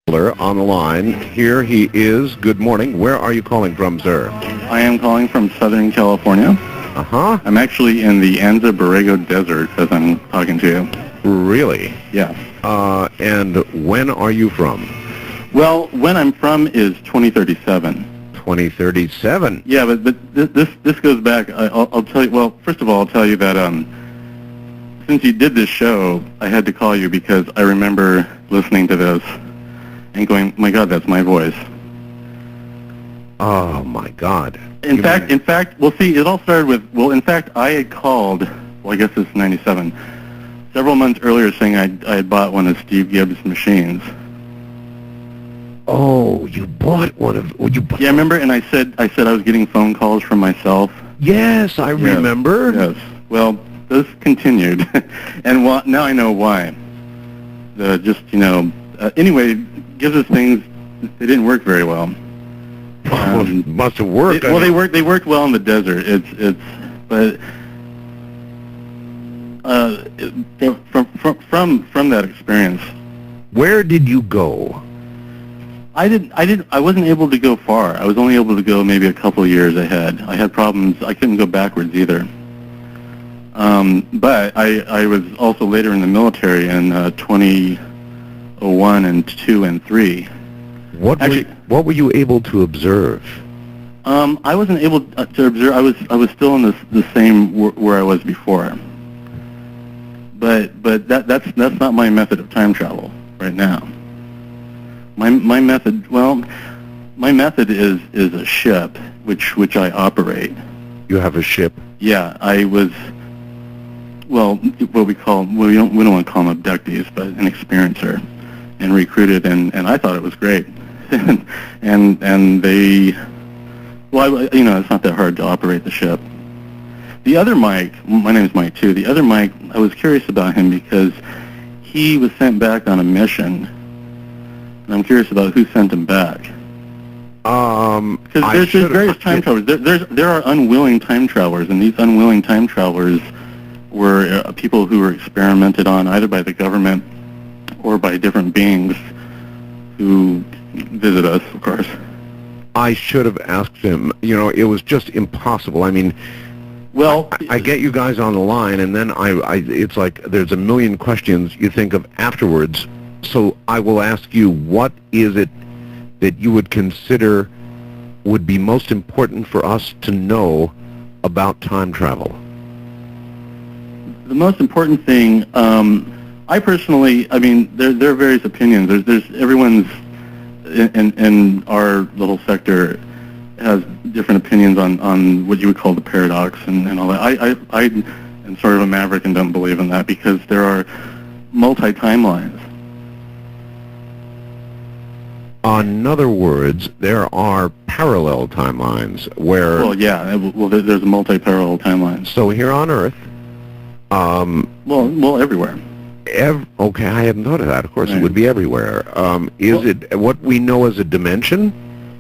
on the line. Here he is. Good morning. Where are you calling from, sir? I am calling from Southern California. Uh-huh. I'm actually in the Anza Borrego Desert as I'm talking to you. Really? Yeah. And when are you from? Well, when I'm from is 2037. 2037? Yeah, but this goes back. I'll tell you. Well, first of all, I'll tell you that since you did this show, I had to call you because I remember listening to this and going, "My God, that's my voice." Oh my God. In fact, well, see, it all started with. Well, in fact, I had called. Well, I guess it's '97. Several months earlier, saying I had bought one of Steve Gibbs' machines. Oh, you bought one of... Oh, you bought... Yeah, I remember, and I said I was getting phone calls from myself. Yes, I remember. Yes. Well, this continued, and now I know why. Anyway, Gibbs' things, they didn't work very well. Must have worked. They worked well in the desert. From that experience. Where did you go? I wasn't able to go far. I was only able to go maybe a couple of years ahead. I had problems. I couldn't go backwards either. But I was also later in the military in 2001 and 2 and 3. What were you able to observe? I wasn't able to observe. I was still in the same where I was before. But that's not my method of time travel right now. My method is a ship which I operate. You have a ship? Yeah, I was. Well, what we don't want to call them abductees, but an experiencer, and recruited, and I thought it was great, and they. Well, it's not that hard to operate the ship. The other Mike, my name is Mike too. The other Mike, I was curious about him because he was sent back on a mission. And I'm curious about who sent him back. Because there's various time travelers. There are unwilling time travelers, and these unwilling time travelers were people who were experimented on either by the government or by different beings who visit us, of course. I should have asked him. It was just impossible. I mean, well, I get you guys on the line, and then it's like there's a million questions you think of afterwards. So I will ask you, what is it that you would consider would be most important for us to know about time travel? The most important thing, I personally, there are various opinions. There's everyone's in our little sector has different opinions on what you would call the paradox and all that. I am sort of a maverick and don't believe in that because there are multi-timelines. In other words, there are parallel timelines where... Well, yeah. Well, there's a multi-parallel timeline. So here on Earth... Well, everywhere. Okay, I hadn't thought of that. Of course, right. It would be everywhere. It what we know as a dimension?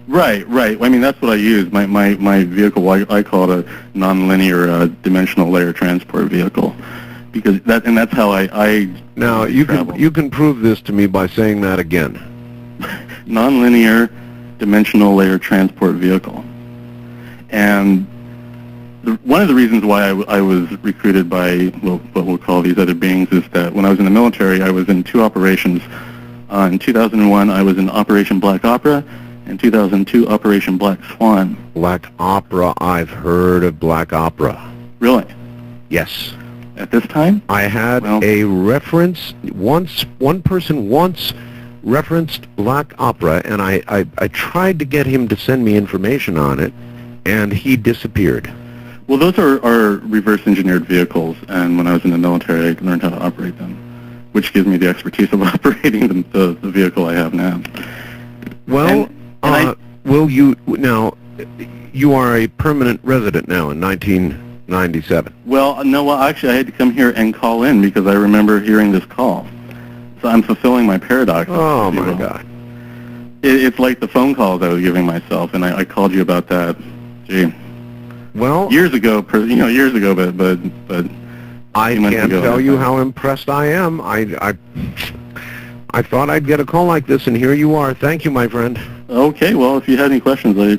Right. I mean, that's what I use. My vehicle, I call it a nonlinear dimensional layer transport vehicle, because that's how I Now you can prove this to me by saying that again. Nonlinear dimensional layer transport vehicle, and one of the reasons why I was recruited by what we'll call these other beings is that when I was in the military, I was in 2 operations. In 2001, I was in Operation Black Opera. In 2002, Operation Black Swan. Black Opera, I've heard of Black Opera. Really? Yes. At this time? I had a reference once. One person once referenced Black Opera, and I tried to get him to send me information on it, and he disappeared. Well, those are reverse-engineered vehicles, and when I was in the military, I learned how to operate them, which gives me the expertise of operating the vehicle I have now. Well, you are a permanent resident now in 1997. Well, no, actually, I had to come here and call in because I remember hearing this call. So I'm fulfilling my paradox. Oh, my God. It's like the phone calls I was giving myself, and I called you about that. Gee. Well, years ago, but I can't tell you how impressed I am. I thought I'd get a call like this, and here you are. Thank you, my friend. Okay, well, if you had any questions, I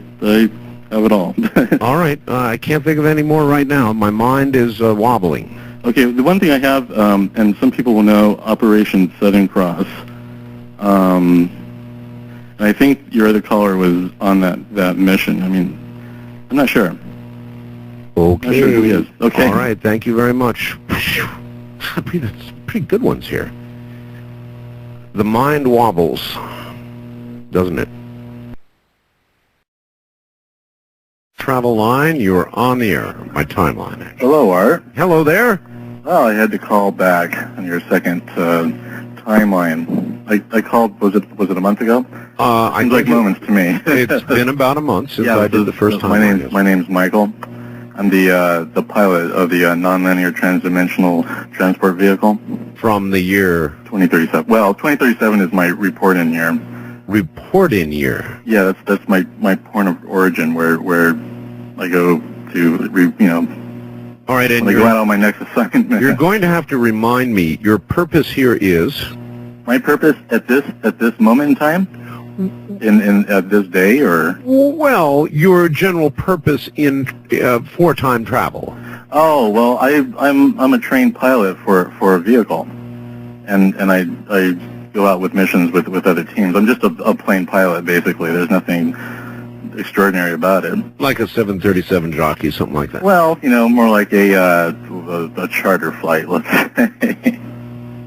have it all. All right. I can't think of any more right now. My mind is wobbling. Okay, the one thing I have, and some people will know, Operation Southern Cross. I think your other caller was on that mission. I mean, I'm not sure. Okay. Not sure who he is. Okay. All right. Thank you very much. Pretty good ones here. The mind wobbles, doesn't it? Travel line, you're on the air. My timeline, actually. Hello, Art. Hello there. Well, I had to call back on your second timeline. I called, was it a month ago? Seems like moments to me. It's been about a month since I did the first time. My name's Michael. I'm the pilot of the nonlinear transdimensional transport vehicle. From the year 2037. Well, 2037 is my report-in year. Report-in year. Yeah, that's my point of origin, where I go to All right, and when I go out on my next assignment. You're going to have to remind me. Your purpose here is. My purpose at this moment in time. At this day, or? Well, your general purpose in for time travel. Oh, well, I'm a trained pilot for a vehicle, and I go out with missions with other teams. I'm just a plane pilot, basically. There's nothing extraordinary about it. Like a 737 jockey, something like that. Well, more like a charter flight, let's say.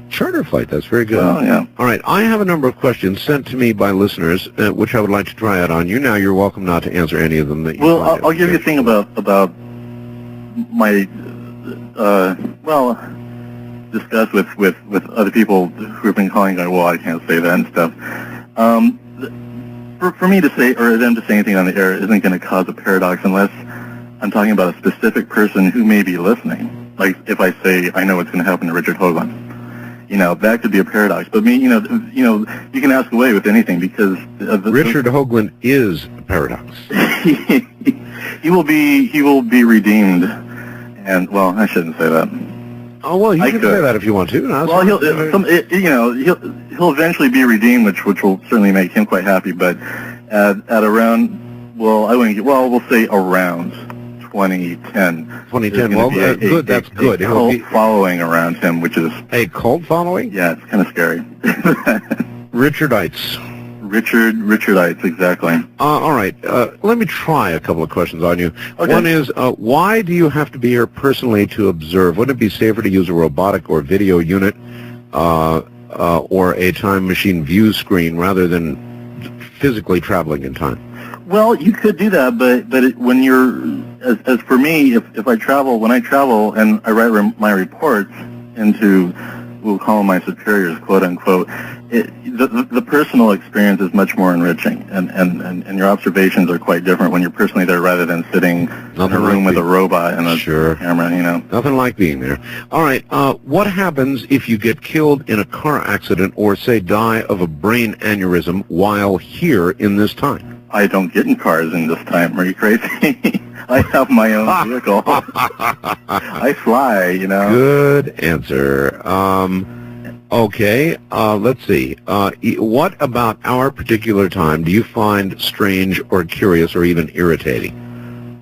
Charter flight, that's very good. Oh, yeah. All right, I have a number of questions sent to me by listeners, which I would like to try out on you. Now, you're welcome not to answer any of them that you Well, I'll give you a thing about my, discuss with other people who have been calling, going, well, I can't say that and stuff. For me to say, or them to say anything on the air isn't going to cause a paradox unless I'm talking about a specific person who may be listening. Like, if I say, I know what's going to happen to Richard Hoagland. That could be a paradox. But you can ask away with anything because Richard Hoagland is a paradox. He will be redeemed, and well, I shouldn't say that. Oh well, you can say that if you want to. No, well, he'll eventually be redeemed, which will certainly make him quite happy. But at around, we'll say around 2010. 2010. Well, good. That's good. A cult following around him, which is a cult following. Yeah, it's kind of scary. Richardites. Richardites, exactly. All right. Let me try a couple of questions on you. Okay. One is, why do you have to be here personally to observe? Wouldn't it be safer to use a robotic or video unit or a time machine view screen rather than physically traveling in time? Well, you could do that, but when you're, as for me, when I travel and I write my reports into, we'll call them my superiors, quote unquote, the personal experience is much more enriching, and your observations are quite different when you're personally there rather than sitting in a room with a robot and a camera, Nothing like being there. All right, what happens if you get killed in a car accident or, say, die of a brain aneurysm while here in this time? I don't get in cars in this time. Are you crazy? I have my own vehicle. I fly, Good answer. Okay, let's see. What about our particular time do you find strange or curious or even irritating?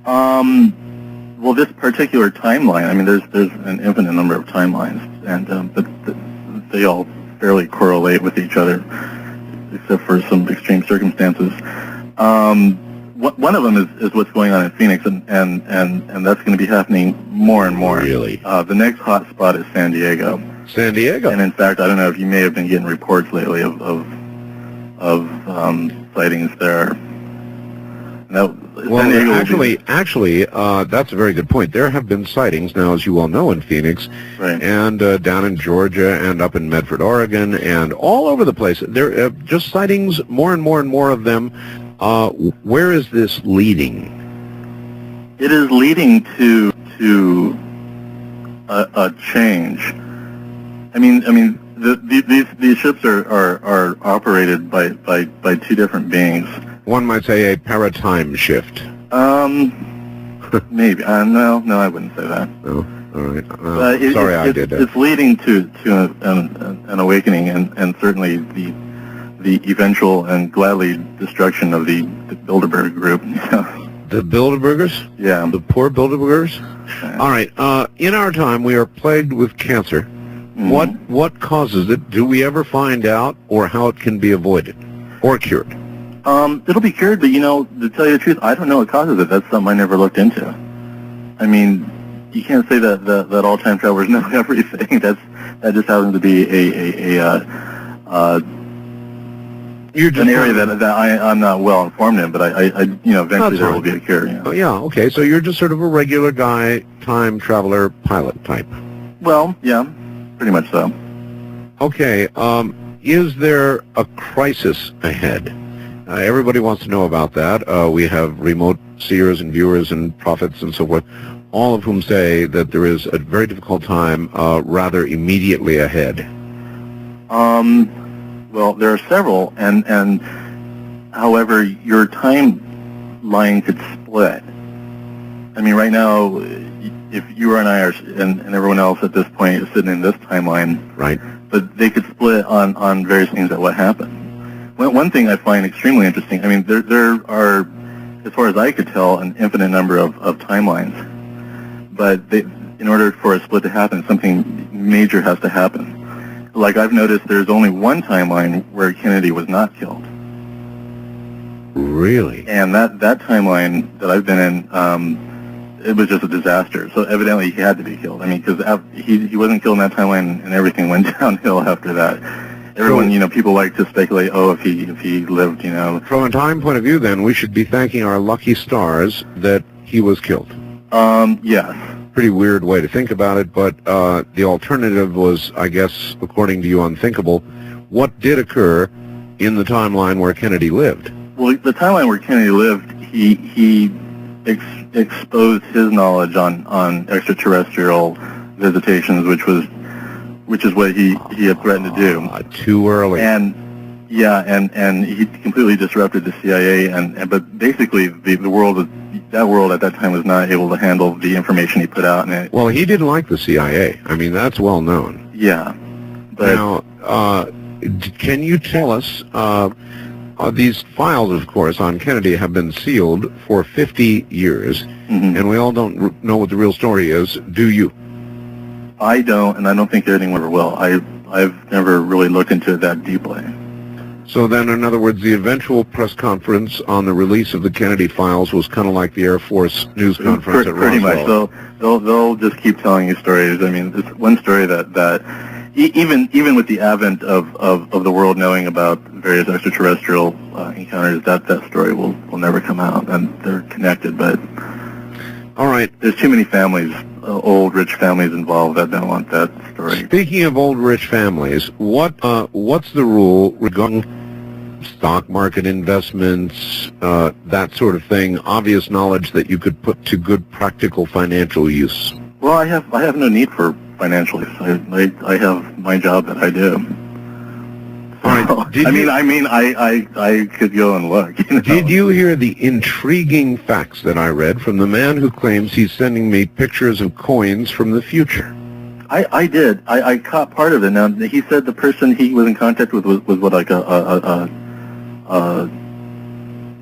Well, this particular timeline, I mean, there's an infinite number of timelines, and but they all fairly correlate with each other, except for some extreme circumstances. One of them is what's going on in Phoenix, and that's going to be happening more and more. Really? The next hot spot is San Diego. San Diego. And in fact, I don't know if you may have been getting reports lately of sightings there. Well, actually, that's a very good point. There have been sightings now, as you well know, in Phoenix, right, and down in Georgia, and up in Medford, Oregon, and all over the place. There are just sightings, more and more and more of them. Where is this leading? It is leading to a change. I mean, these ships are operated by two different beings. One might say a paradigm shift. Maybe. No, I wouldn't say that. No. All right. Sorry, I did that. It's leading to an awakening, and certainly the eventual and gladly destruction of the Bilderberg group. The Bilderbergers? Yeah. The poor Bilderbergers? Okay. All right. In our time, we are plagued with cancer. Mm-hmm. What causes it? Do we ever find out, or how it can be avoided or cured? It'll be cured, but to tell you the truth, I don't know what causes it. That's something I never looked into. I mean, you can't say that all time travelers know everything. That just happens to be an area that I'm not well informed in. But I eventually there will be a cure. Oh, yeah. Okay. So you're just sort of a regular guy, time traveler, pilot type. Well, yeah, pretty much so. Okay. Is there a crisis ahead? Everybody wants to know about that. We have remote seers and viewers and prophets and so forth, all of whom say that there is a very difficult time rather immediately ahead. Well, there are several, and however, your timeline could split. I mean, right now, if you and I and everyone else at this point is sitting in this timeline, right? But they could split on various things that what happened. One thing I find extremely interesting, I mean, there are, as far as I could tell, an infinite number of timelines. But in order for a split to happen, something major has to happen. Like I've noticed there's only one timeline where Kennedy was not killed. Really? And that timeline that I've been in, it was just a disaster. So evidently he had to be killed. I mean, because he wasn't killed in that timeline, and everything went downhill after that. Everyone, people like to speculate, if he lived, From a time point of view, then, we should be thanking our lucky stars that he was killed. Yes. Pretty weird way to think about it, but the alternative was, I guess, according to you, unthinkable. What did occur in the timeline where Kennedy lived? Well, the timeline where Kennedy lived, he exposed his knowledge on extraterrestrial visitations, which is what he had threatened to do. Too early. And he completely disrupted the CIA, but basically the world at that time was not able to handle the information he put out. Well, he didn't like the CIA. I mean, that's well known. Yeah. But now, can you tell us, these files, of course, on Kennedy have been sealed for 50 years, and we all don't know what the real story is. Do you? I don't, and I don't think anyone ever will. I've never really looked into it that deeply. So then, in other words, the eventual press conference on the release of the Kennedy files was kind of like the Air Force news conference at Roswell. Pretty much. So they'll just keep telling you stories. I mean, it's one story that even with the advent of the world knowing about various extraterrestrial encounters, that story will never come out, and they're connected. But all right, there's too many families. Old rich families involved that don't want that story. Speaking of old rich families, what's the rule regarding stock market investments, that sort of thing? Obvious knowledge that you could put to good practical financial use. Well, I have no need for financial use. I have my job that I do. All right. I could go and look. Did you hear the intriguing facts that I read from the man who claims he's sending me pictures of coins from the future? I did. I caught part of it. Now, he said the person he was in contact with was what, like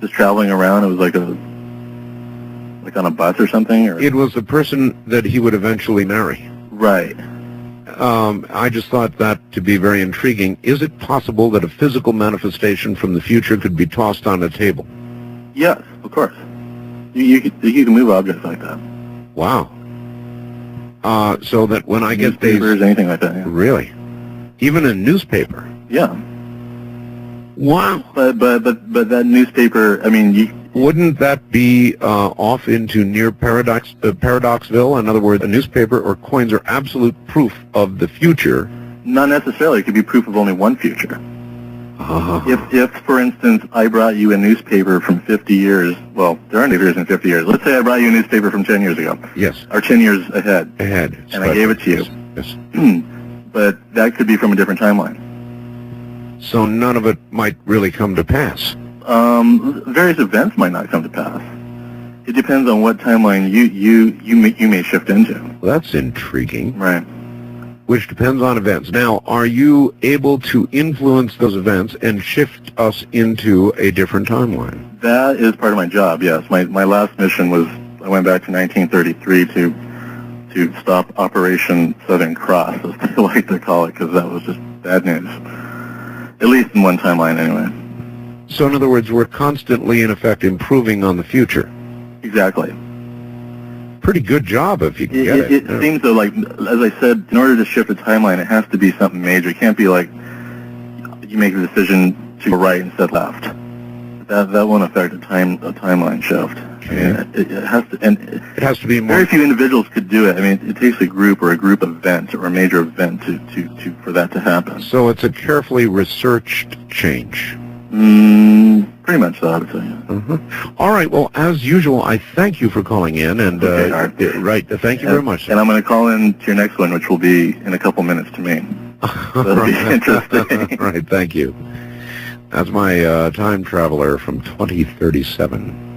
just traveling around. It was like on a bus or something? Or? It was the person that he would eventually marry. Right. I just thought that to be very intriguing. Is it possible that a physical manifestation from the future could be tossed on a table? Yes, of course. You can move objects like that. Wow. So that when I get these... Newspapers, anything like that, yeah. Really? Even a newspaper? Yeah. Wow. But that newspaper, I mean... Wouldn't that be off into near Paradoxville? In other words, a newspaper or coins are absolute proof of the future. Not necessarily. It could be proof of only one future. If, for instance, I brought you a newspaper from 50 years, well, there aren't years in 50 years. Let's say I brought you a newspaper from 10 years ago. Yes. Or 10 years ahead. And I gave it to you. Yes. But that could be from a different timeline. So none of it might really come to pass. Various events might not come to pass. It depends on what timeline you may shift into. Well, that's intriguing. Right. Which depends on events. Now, are you able to influence those events and shift us into a different timeline? That is part of my job, yes. My last mission was, I went back to 1933 to stop Operation Southern Cross, as they like to call it, because that was just bad news. At least in one timeline, anyway. So, in other words, we're constantly, in effect, improving on the future. Exactly. Pretty good job if you can get it. It seems though, like, as I said, in order to shift a timeline, it has to be something major. It can't be like you make the decision to go right instead left. That won't affect a timeline shift. Okay. I mean, it has to, and it has to be more. Very few individuals could do it. I mean, it takes a group event or a major event to for that to happen. So it's a carefully researched change. Pretty much so, I would say. All right. Well, as usual, I thank you for calling in, and right. Thank you very much. And I'm going to call in to your next one, which will be in a couple minutes to me. That'll be interesting. Right. Thank you. That's my time traveler from 2037.